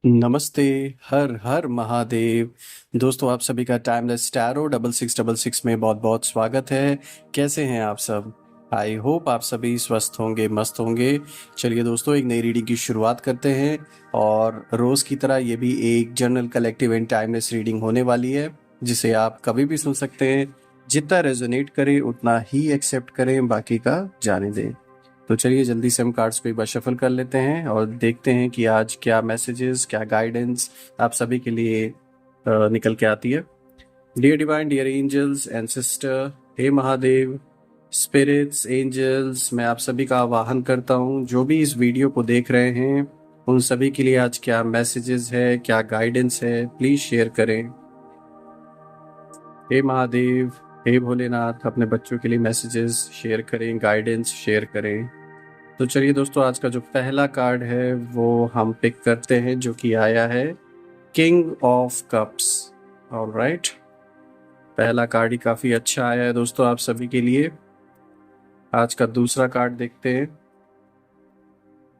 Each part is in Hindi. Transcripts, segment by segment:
नमस्ते। हर हर महादेव। दोस्तों, आप सभी का टाइमलेस टैरो 6666 में बहुत बहुत स्वागत है। कैसे हैं आप सब? आई होप आप सभी स्वस्थ होंगे, मस्त होंगे। चलिए दोस्तों, एक नई रीडिंग की शुरुआत करते हैं। और रोज़ की तरह ये भी एक general collective and timeless reading होने वाली है, जिसे आप कभी भी सुन सकते हैं। जितना रेजोनेट करे उतना ही एक्सेप्ट करें, बाकी का जाने दें। तो चलिए जल्दी से हम कार्ड्स को एक बार शफल कर लेते हैं और देखते हैं कि आज क्या मैसेजेस, क्या गाइडेंस आप सभी के लिए निकल के आती है। Dear divine, dear angels, ancestor, हे महादेव, स्पिरिट्स, एंजल्स, मैं आप सभी का आवाहन करता हूँ। जो भी इस वीडियो को देख रहे हैं उन सभी के लिए आज क्या मैसेजेस है, क्या गाइडेंस है, प्लीज शेयर करें। हे महादेव, हे भोलेनाथ, अपने बच्चों के लिए मैसेजेस शेयर करें, गाइडेंस शेयर करें। तो चलिए दोस्तों, आज का जो पहला कार्ड है वो हम पिक करते हैं, जो कि आया है किंग ऑफ कप्स। ऑलराइट, पहला कार्ड ही काफी अच्छा आया है दोस्तों आप सभी के लिए। आज का दूसरा कार्ड देखते हैं।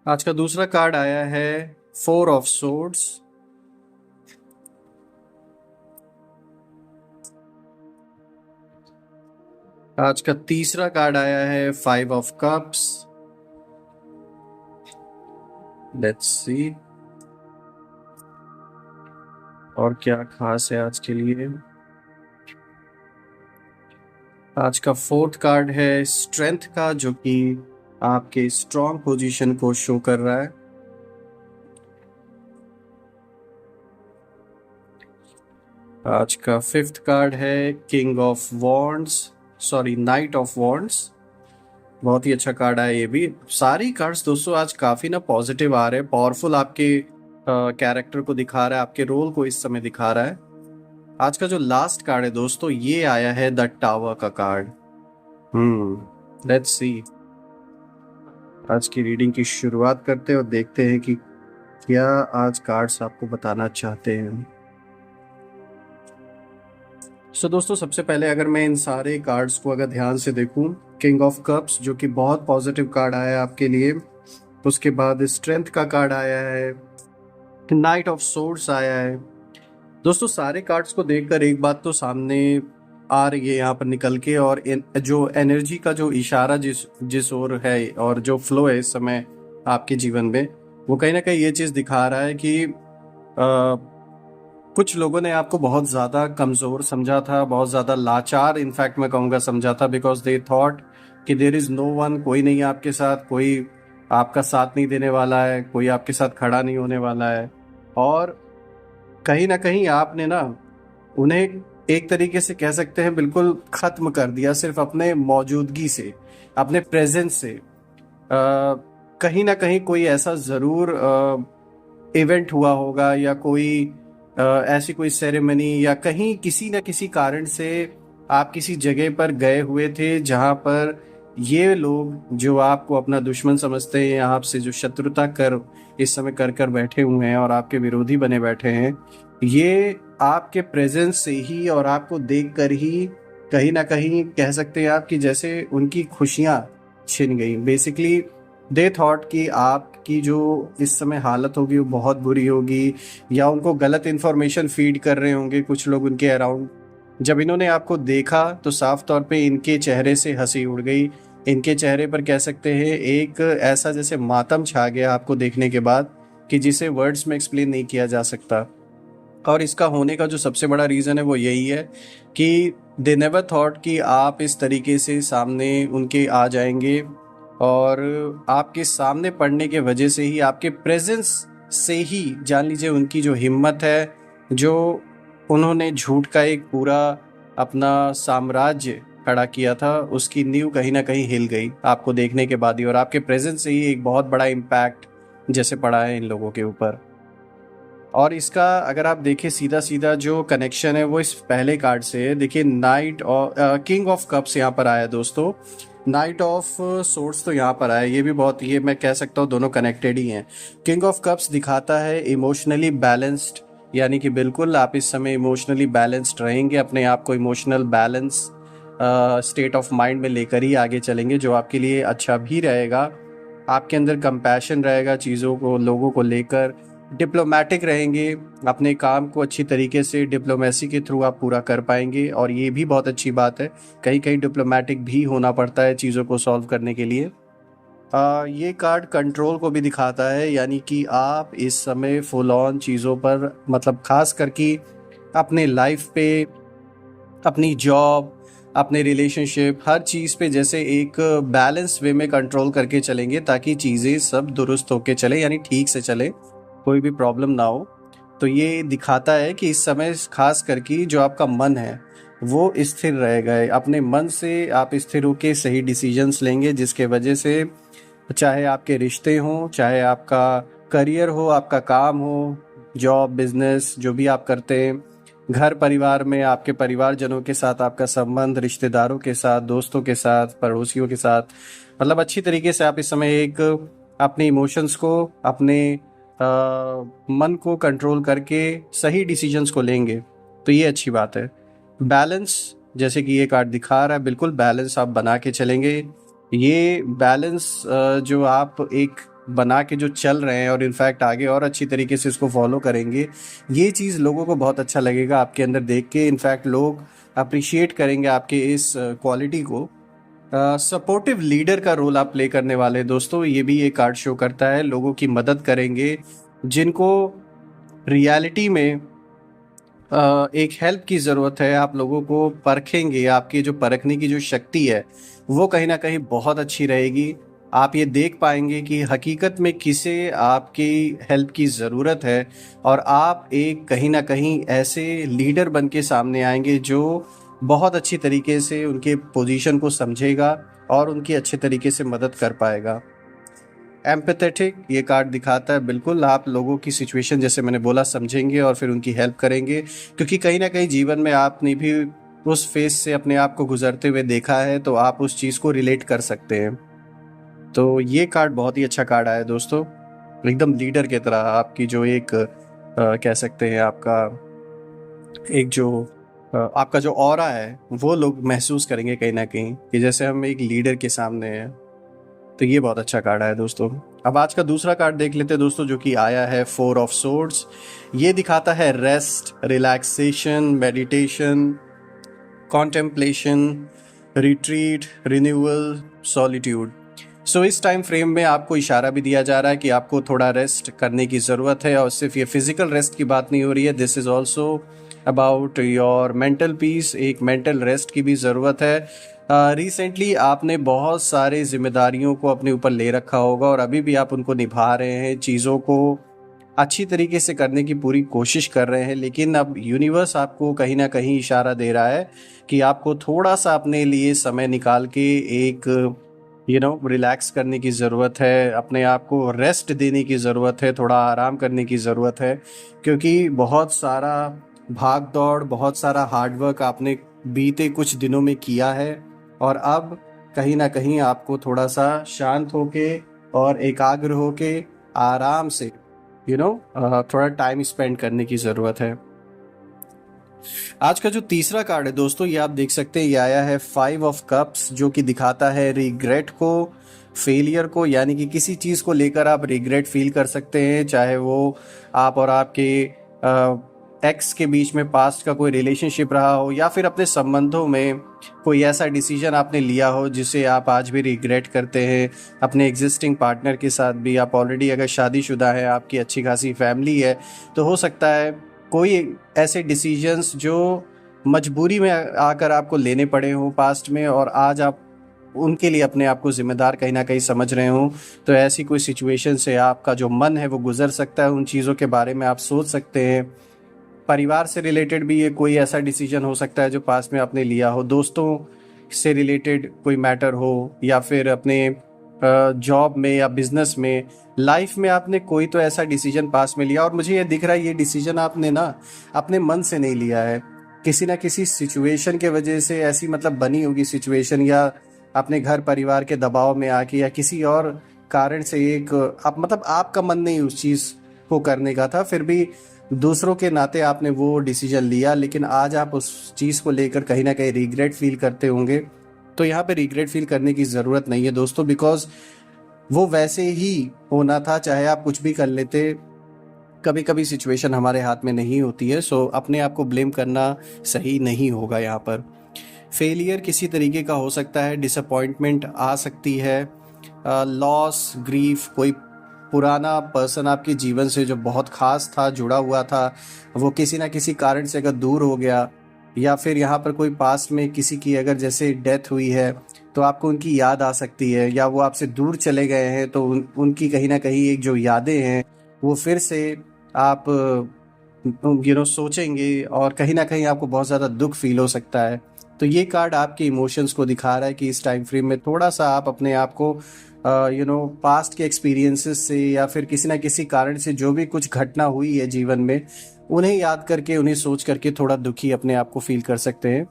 आज का दूसरा कार्ड आया है फोर ऑफ सोर्ड्स। आज का तीसरा कार्ड आया है five of cups. Let's see और क्या खास है आज के लिए। आज का फोर्थ कार्ड है स्ट्रेंथ का, जो कि आपके स्ट्रॉन्ग पोजीशन को शो कर रहा है। आज का फिफ्थ कार्ड है king of wands, sorry night of wands. बहुत ही अच्छा कार्ड है ये भी। सारी कार्ड्स दोस्तों आज काफी ना पॉजिटिव आ रहे हैं, पावरफुल आपके कैरेक्टर को दिखा रहा है, आपके रोल को इस समय दिखा रहा है। आज का जो लास्ट कार्ड है दोस्तों, ये आया है द टावर का कार्ड। Let's see. आज की रीडिंग की शुरुआत करते हैं और देखते हैं कि क्या आज कार्ड्स आपको बताना चाहते हैं। सो दोस्तों, सबसे पहले अगर मैं इन सारे कार्ड्स को अगर ध्यान से देखूं, किंग ऑफ कप्स जो कि बहुत पॉजिटिव कार्ड आया है आपके लिए, उसके बाद स्ट्रेंथ का कार्ड आया है, नाइट ऑफ सोर्ड्स आया है। दोस्तों, सारे कार्ड्स को देखकर एक बात तो सामने आ रही है यहाँ पर निकल के, और जो एनर्जी का जो इशारा जिस जिस ओर है और जो फ्लो है इस समय आपके जीवन में, वो कहीं ना कहीं ये चीज दिखा रहा है कि कुछ लोगों ने आपको बहुत ज्यादा कमजोर समझा था, बहुत ज्यादा लाचार इनफैक्ट मैं कहूँगा समझा था, बिकॉज दे थॉट कि देयर इज नो वन, कोई नहीं आपके साथ, कोई आपका साथ नहीं देने वाला है, कोई आपके साथ खड़ा नहीं होने वाला है। और कहीं ना कहीं आपने ना उन्हें एक तरीके से कह सकते हैं बिल्कुल खत्म कर दिया, सिर्फ अपने मौजूदगी से, अपने प्रेजेंस से। कहीं ना कहीं कोई ऐसा जरूर इवेंट हुआ होगा, या कोई ऐसी कोई सेरेमनी, या कहीं किसी न किसी कारण से आप किसी जगह पर गए हुए थे जहां पर ये लोग जो आपको अपना दुश्मन समझते हैं, या आपसे जो शत्रुता कर इस समय कर कर बैठे हुए हैं और आपके विरोधी बने बैठे हैं, ये आपके प्रेजेंस से ही और आपको देखकर ही कहीं ना कहीं कह सकते हैं आप कि जैसे उनकी खुशियां छिन गई। बेसिकली दे थॉट कि आपकी जो इस समय हालत होगी वो बहुत बुरी होगी, या उनको गलत इन्फॉर्मेशन फीड कर रहे होंगे कुछ लोग उनके अराउंड। जब इन्होंने आपको देखा तो साफ तौर पे इनके चेहरे से हंसी उड़ गई। इनके चेहरे पर कह सकते हैं एक ऐसा जैसे मातम छा गया आपको देखने के बाद, कि जिसे वर्ड्स में एक्सप्लेन नहीं किया जा सकता। और इसका होने का जो सबसे बड़ा रीज़न है वो यही है कि दे नेवर थॉट कि आप इस तरीके से सामने उनके आ जाएंगे, और आपके सामने पड़ने के वजह से ही, आपके प्रेजेंस से ही जान लीजिए उनकी जो हिम्मत है, जो उन्होंने झूठ का एक पूरा अपना साम्राज्य खड़ा किया था, उसकी नींव कहीं ना कहीं हिल गई आपको देखने के बाद ही। और आपके प्रेजेंस से ही एक बहुत बड़ा इम्पैक्ट जैसे पड़ा है इन लोगों के ऊपर। और इसका अगर आप देखें सीधा सीधा जो कनेक्शन है वो इस पहले कार्ड से है। देखिए, नाइट और किंग ऑफ कप्स यहाँ पर आया दोस्तों, नाइट ऑफ सोर्ड्स तो यहाँ पर आया। ये भी बहुत, ये मैं कह सकता हूँ दोनों कनेक्टेड ही हैं। किंग ऑफ कप्स दिखाता है इमोशनली बैलेंस्ड, यानी कि बिल्कुल आप इस समय इमोशनली बैलेंस्ड रहेंगे, अपने आप को emotional balance state of mind में लेकर ही आगे चलेंगे, जो आपके लिए अच्छा भी रहेगा। आपके अंदर कंपैशन रहेगा चीज़ों को, लोगों को लेकर, डिप्लोमेटिक रहेंगे, अपने काम को अच्छी तरीके से डिप्लोमेसी के थ्रू आप पूरा कर पाएंगे, और ये भी बहुत अच्छी बात है, कहीं कहीं डिप्लोमेटिक भी होना पड़ता है चीज़ों को सॉल्व करने के लिए। ये कार्ड कंट्रोल को भी दिखाता है, यानी कि आप इस समय फुल ऑन चीज़ों पर, मतलब खास करके अपने लाइफ पे, अपनी जॉब, अपने रिलेशनशिप, हर चीज़ पे जैसे एक बैलेंस वे में कंट्रोल करके चलेंगे, ताकि चीज़ें सब दुरुस्त होके चले, यानी ठीक से चले, कोई भी प्रॉब्लम ना हो। तो ये दिखाता है कि इस समय खास करके जो आपका मन है वो स्थिर रहेगा, अपने मन से आप स्थिर होके सही डिसीजंस लेंगे, जिसके वजह से चाहे आपके रिश्ते हों, चाहे आपका करियर हो, आपका काम हो, जॉब, बिजनेस, जो भी आप करते हैं, घर परिवार में आपके परिवारजनों के साथ आपका संबंध, रिश्तेदारों के साथ, दोस्तों के साथ, पड़ोसियों के साथ, मतलब अच्छी तरीके से आप इस समय एक अपने इमोशंस को, अपने मन को कंट्रोल करके सही डिसीजंस को लेंगे, तो ये अच्छी बात है। बैलेंस, जैसे कि ये कार्ड दिखा रहा है, बिल्कुल बैलेंस आप बना के चलेंगे। ये बैलेंस जो आप एक बना के जो चल रहे हैं, और इनफैक्ट आगे और अच्छी तरीके से इसको फॉलो करेंगे, ये चीज़ लोगों को बहुत अच्छा लगेगा आपके अंदर देख के। इनफैक्ट लोग अप्रिशिएट करेंगे आपके इस क्वालिटी को। सपोर्टिव लीडर का रोल आप प्ले करने वाले हैं दोस्तों, ये भी ये कार्ड शो करता है। लोगों की मदद करेंगे जिनको रियलिटी में एक हेल्प की ज़रूरत है, आप लोगों को परखेंगे, आपकी जो परखने की जो शक्ति है वो कहीं ना कहीं बहुत अच्छी रहेगी। आप ये देख पाएंगे कि हकीकत में किसे आपकी हेल्प की ज़रूरत है, और आप एक कहीं ना कहीं ऐसे लीडर बन के सामने आएंगे जो बहुत अच्छी तरीके से उनके पोजीशन को समझेगा और उनकी अच्छे तरीके से मदद कर पाएगा। एम्पैथेटिक ये कार्ड दिखाता है, बिल्कुल आप लोगों की सिचुएशन, जैसे मैंने बोला, समझेंगे और फिर उनकी हेल्प करेंगे, क्योंकि कहीं ना कहीं जीवन में आपने भी उस फेज से अपने आप को गुजरते हुए देखा है, तो आप उस चीज़ को रिलेट कर सकते हैं। तो ये कार्ड बहुत ही अच्छा कार्ड आया दोस्तों, एकदम लीडर की तरह। आपकी जो एक कह सकते हैं आपका एक जो आपका जो ऑरा है वो लोग महसूस करेंगे कहीं ना कहीं, कि जैसे हम एक लीडर के सामने हैं। तो ये बहुत अच्छा कार्ड आया दोस्तों। अब आज का दूसरा कार्ड देख लेते हैं दोस्तों, जो कि आया है 4 ऑफ सोर्ड्स। ये दिखाता है rest, relaxation, meditation, contemplation, retreat, renewal, solitude. So इस टाइम फ्रेम में आपको इशारा भी दिया जा रहा है कि आपको थोड़ा रेस्ट करने की ज़रूरत है, और सिर्फ ये फिजिकल रेस्ट की बात नहीं हो रही है, this is also about your mental peace, एक मेंटल रेस्ट की भी ज़रूरत है। रिसेंटली आपने बहुत सारे जिम्मेदारियों को अपने ऊपर ले रखा होगा, और अभी भी आप उनको निभा रहे हैं, चीज़ों को अच्छी तरीके से करने की पूरी कोशिश कर रहे हैं, लेकिन अब यूनिवर्स आपको कहीं ना कहीं इशारा दे रहा है कि आपको थोड़ा सा अपने लिए समय निकाल के एक रिलैक्स करने की ज़रूरत है, अपने आप को रेस्ट देने की ज़रूरत है, थोड़ा आराम करने की ज़रूरत है, क्योंकि बहुत सारा भाग दौड़, बहुत सारा हार्डवर्क आपने बीते कुछ दिनों में किया है, और अब कहीं ना कहीं आपको थोड़ा सा शांत होके और एकाग्र होके आराम से थोड़ा टाइम स्पेंड करने की ज़रूरत है। आज का जो तीसरा कार्ड है दोस्तों, ये आप देख सकते हैं, ये आया है 5 ऑफ कप्स, जो कि दिखाता है रिग्रेट को, फेलियर को, यानी कि किसी चीज़ को लेकर आप रिग्रेट फील कर सकते हैं, चाहे वो आप और आपके एक्स के बीच में पास्ट का कोई रिलेशनशिप रहा हो, या फिर अपने संबंधों में कोई ऐसा डिसीजन आपने लिया हो जिसे आप आज भी रिग्रेट करते हैं। अपने एग्जिस्टिंग पार्टनर के साथ भी, आप ऑलरेडी अगर शादीशुदा है, आपकी अच्छी खासी फैमिली है, तो हो सकता है कोई ऐसे डिसीजंस जो मजबूरी में आकर आपको लेने पड़े हों पास्ट में, और आज आप उनके लिए अपने आप को जिम्मेदार कहीं ना कहीं समझ रहे हों। तो ऐसी कोई सिचुएशन से आपका जो मन है वो गुजर सकता है, उन चीज़ों के बारे में आप सोच सकते हैं। परिवार से रिलेटेड भी ये कोई ऐसा डिसीजन हो सकता है जो पास्ट में आपने लिया हो, दोस्तों से रिलेटेड कोई मैटर हो, या फिर अपने जॉब में या बिजनेस में, लाइफ में आपने कोई तो ऐसा डिसीजन पास में लिया, और मुझे ये दिख रहा है ये डिसीजन आपने ना अपने मन से नहीं लिया है, किसी ना किसी सिचुएशन के वजह से ऐसी बनी होगी सिचुएशन, या अपने घर परिवार के दबाव में आके, या किसी और कारण से एक आपका मन नहीं उस चीज़ को करने का था, फिर भी दूसरों के नाते आपने वो डिसीजन लिया, लेकिन आज आप उस चीज़ को लेकर कहीं ना कहीं रिग्रेट फील करते होंगे। तो यहाँ पे रिग्रेट फील करने की ज़रूरत नहीं है दोस्तों, बिकॉज वो वैसे ही होना था, चाहे आप कुछ भी कर लेते, कभी कभी सिचुएशन हमारे हाथ में नहीं होती है, सो अपने आप को ब्लेम करना सही नहीं होगा यहाँ पर। फेलियर किसी तरीके का हो सकता है, डिसअपॉइंटमेंट आ सकती है, लॉस, ग्रीफ, कोई पुराना पर्सन आपके जीवन से जो बहुत खास था, जुड़ा हुआ था, वो किसी ना किसी कारण से अगर दूर हो गया, या फिर यहाँ पर कोई पास्ट में किसी की अगर जैसे डेथ हुई है तो आपको उनकी याद आ सकती है, या वो आपसे दूर चले गए हैं तो उनकी कहीं ना कहीं एक जो यादें हैं वो फिर से आप सोचेंगे, और कहीं ना कहीं आपको बहुत ज़्यादा दुख फील हो सकता है। तो ये कार्ड आपके इमोशंस को दिखा रहा है कि इस टाइम फ्रेम में थोड़ा सा आप अपने आप को पास्ट के एक्सपीरियंसेस से या फिर किसी ना किसी कारण से जो भी कुछ घटना हुई है जीवन में, उन्हें याद करके, उन्हें सोच करके थोड़ा दुखी अपने आप को फील कर सकते हैं।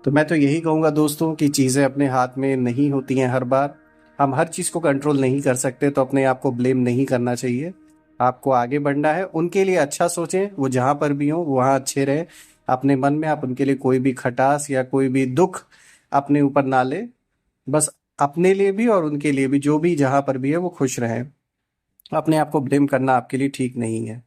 तो मैं तो यही कहूँगा दोस्तों कि चीज़ें अपने हाथ में नहीं होती हैं हर बार, हम हर चीज़ को कंट्रोल नहीं कर सकते, तो अपने आप को ब्लेम नहीं करना चाहिए। आपको आगे बढ़ना है, उनके लिए अच्छा सोचें, वो जहाँ पर भी हों वहाँ अच्छे रहें। अपने मन में आप उनके लिए कोई भी खटास या कोई भी दुख अपने ऊपर ना लें। बस अपने लिए भी और उनके लिए भी, जो भी जहाँ पर भी है वो खुश रहें। अपने आप को ब्लेम करना आपके लिए ठीक नहीं है।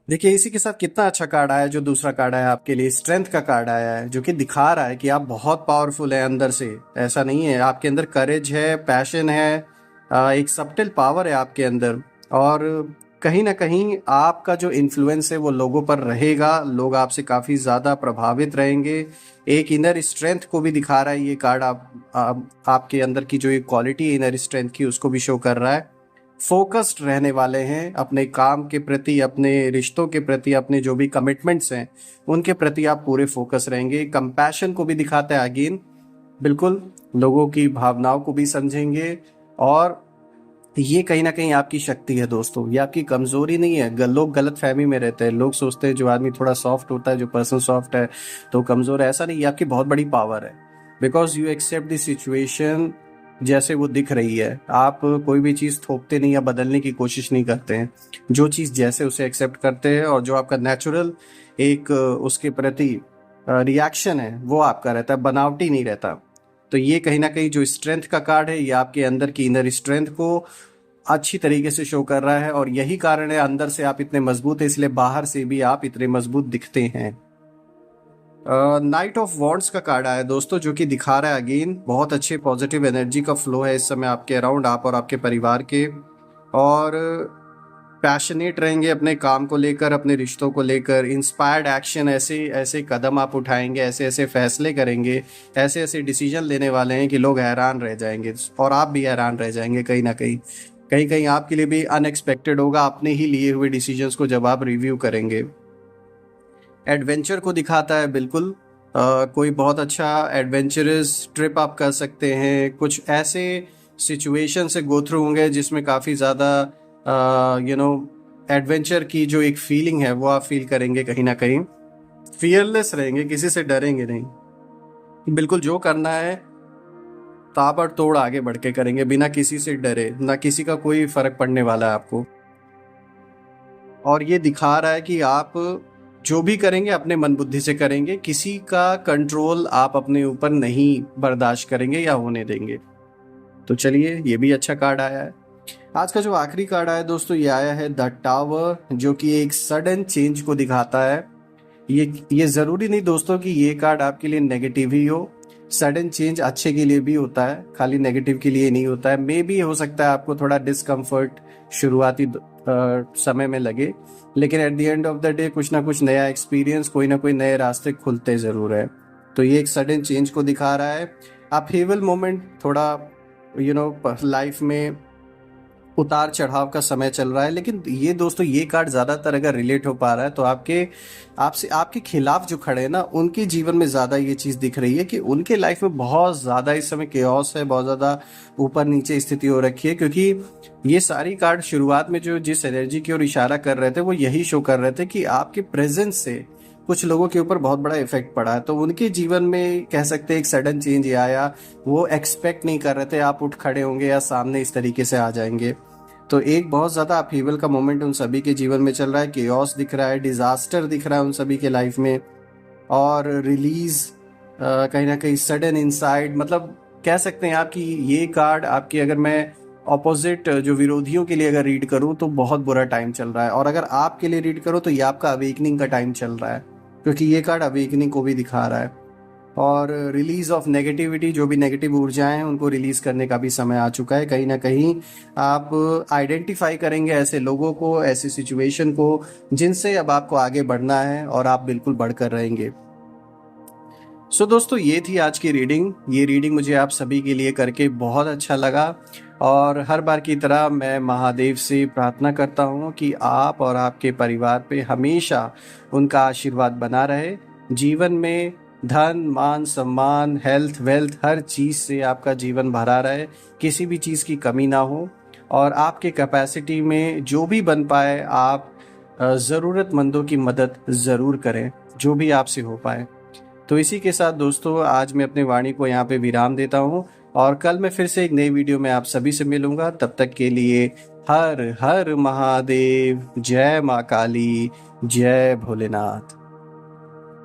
देखिए इसी के साथ कितना अच्छा कार्ड आया, जो दूसरा कार्ड आया आपके लिए, स्ट्रेंथ का कार्ड आया है, जो कि दिखा रहा है कि आप बहुत पावरफुल है अंदर से। ऐसा नहीं है, आपके अंदर करेज है, पैशन है, एक सबटल पावर है आपके अंदर, और कहीं ना कहीं आपका जो इन्फ्लुएंस है वो लोगों पर रहेगा, लोग आपसे काफ़ी ज़्यादा प्रभावित रहेंगे। एक इनर स्ट्रेंथ को भी दिखा रहा है ये कार्ड, आपके अंदर की जो एक क्वालिटी है इनर स्ट्रेंथ की, उसको भी शो कर रहा है। फोकस्ड रहने वाले हैं अपने काम के प्रति, अपने रिश्तों के प्रति, अपने जो भी कमिटमेंट्स हैं उनके प्रति आप पूरे फोकस रहेंगे। कंपैशन को भी दिखाता है अगेन, बिल्कुल लोगों की भावनाओं को भी समझेंगे, और ये कहीं ना कहीं आपकी शक्ति है दोस्तों, ये आपकी कमजोरी नहीं है। लोग गलत फहमी में रहते हैं, लोग सोचते हैं जो आदमी थोड़ा सॉफ्ट होता है, जो पर्सन सॉफ्ट है तो कमजोर है। ऐसा नहीं, ये आपकी बहुत बड़ी पावर है, because you accept the situation जैसे वो दिख रही है। आप कोई भी चीज़ थोपते नहीं या बदलने की कोशिश नहीं करते हैं, जो चीज़ जैसे उसे एक्सेप्ट करते हैं, और जो आपका नेचुरल एक उसके प्रति रिएक्शन है वो आपका रहता है, बनावटी नहीं रहता। तो ये कहीं ना कहीं जो स्ट्रेंथ का कार्ड है, ये आपके अंदर की इनर स्ट्रेंथ को अच्छी तरीके से शो कर रहा है, और यही कारण है अंदर से आप इतने मजबूत है, इसलिए बाहर से भी आप इतने मजबूत दिखते हैं। नाइट ऑफ वॉन्ड्स का कार्ड आया दोस्तों, जो कि दिखा रहा है अगेन बहुत अच्छे पॉजिटिव एनर्जी का फ्लो है इस समय आपके अराउंड, आप और आपके परिवार के, और पैशनेट रहेंगे अपने काम को लेकर, अपने रिश्तों को लेकर। इंस्पायर्ड एक्शन, ऐसे ऐसे कदम आप उठाएंगे, ऐसे ऐसे फैसले करेंगे, ऐसे ऐसे डिसीजन लेने वाले हैं कि लोग हैरान रह जाएंगे, और आप भी हैरान रह जाएंगे। कहीं ना कहीं, कहीं कहीं आपके लिए भी अनएक्सपेक्टेड होगा अपने ही लिए हुए डिसीजंस को जब आप रिव्यू करेंगे। एडवेंचर को दिखाता है, बिल्कुल कोई बहुत अच्छा एडवेंचरस ट्रिप आप कर सकते हैं, कुछ ऐसे सिचुएशन से गो थ्रू होंगे जिसमें काफ़ी ज़्यादा एडवेंचर की जो एक फीलिंग है वो आप फील करेंगे। कहीं ना कहीं फियरलेस रहेंगे, किसी से डरेंगे नहीं, बिल्कुल जो करना है ताबड़तोड़ आगे बढ़ के करेंगे, बिना किसी से डरे, ना किसी का कोई फर्क पड़ने वाला है आपको। और ये दिखा रहा है कि आप जो भी करेंगे अपने मन बुद्धि से करेंगे, किसी का कंट्रोल आप अपने ऊपर नहीं बर्दाश्त करेंगे या होने देंगे। तो चलिए, ये भी अच्छा कार्ड आया है। आज का जो आखिरी कार्ड आया दोस्तों, ये आया है द टावर, जो कि एक सडन चेंज को दिखाता है। ये जरूरी नहीं दोस्तों कि ये कार्ड आपके लिए नेगेटिव ही हो, सडन चेंज अच्छे के लिए भी होता है, खाली नेगेटिव के लिए नहीं होता है। मे भी हो सकता है आपको थोड़ा डिस्कम्फर्ट शुरुआती समय में लगे, लेकिन at the end of the day कुछ ना कुछ नया एक्सपीरियंस, कोई ना कोई नए रास्ते खुलते जरूर है। तो ये एक सडन चेंज को दिखा रहा है। अपहीवल मोमेंट, थोड़ा लाइफ में उतार चढ़ाव का समय चल रहा है, लेकिन ये दोस्तों ये कार्ड ज्यादातर अगर रिलेट हो पा रहा है तो आपके खिलाफ जो खड़े हैं ना, उनके जीवन में ज्यादा ये चीज दिख रही है कि उनके लाइफ में बहुत ज्यादा इस समय केओस है, बहुत ज्यादा ऊपर नीचे स्थिति हो रखी है। क्योंकि ये सारी कार्ड शुरुआत में जो जिस एनर्जी की ओर इशारा कर रहे थे वो यही शो कर रहे थे कि आपके प्रेजेंस से कुछ लोगों के ऊपर बहुत बड़ा इफेक्ट पड़ा है। तो उनके जीवन में कह सकते हैं एक सडन चेंज आया, वो एक्सपेक्ट नहीं कर रहे थे आप उठ खड़े होंगे या सामने इस तरीके से आ जाएंगे। तो एक बहुत ज्यादा अपहीवल का मोमेंट उन सभी के जीवन में चल रहा है, केओस दिख रहा है, डिजास्टर दिख रहा है उन सभी के लाइफ में, और रिलीज कहीं ना कहीं सडन इनसाइड, मतलब कह सकते हैं आपकी ये कार्ड आपकी, अगर मैं ऑपोजिट जो विरोधियों के लिए अगर रीड करूं तो बहुत बुरा टाइम चल रहा है, और अगर आपके लिए रीड करूं तो ये आपका अवेकनिंग का टाइम चल रहा है, क्योंकि ये कार्ड अवेकनिंग को भी दिखा रहा है। और रिलीज ऑफ नेगेटिविटी, जो भी नेगेटिव ऊर्जाएं हैं उनको रिलीज करने का भी समय आ चुका है। कहीं ना कहीं आप आइडेंटिफाई करेंगे ऐसे लोगों को, ऐसी सिचुएशन को जिनसे अब आपको आगे बढ़ना है, और आप बिल्कुल बढ़कर रहेंगे। सो दोस्तों, ये थी आज की रीडिंग। ये रीडिंग मुझे आप सभी के लिए करके बहुत अच्छा लगा, और हर बार की तरह मैं महादेव से प्रार्थना करता हूँ कि आप और आपके परिवार पे हमेशा उनका आशीर्वाद बना रहे। जीवन में धन, मान, सम्मान, हेल्थ, वेल्थ, हर चीज़ से आपका जीवन भरा रहे, किसी भी चीज़ की कमी ना हो, और आपके कैपेसिटी में जो भी बन पाए आप ज़रूरतमंदों की मदद ज़रूर करें, जो भी आपसे हो पाए। तो इसी के साथ दोस्तों, आज मैं अपनी वाणी को यहाँ पे विराम देता हूँ, और कल मैं फिर से एक नई वीडियो में आप सभी से मिलूंगा। तब तक के लिए हर हर महादेव, जय माँ काली, जय भोलेनाथ।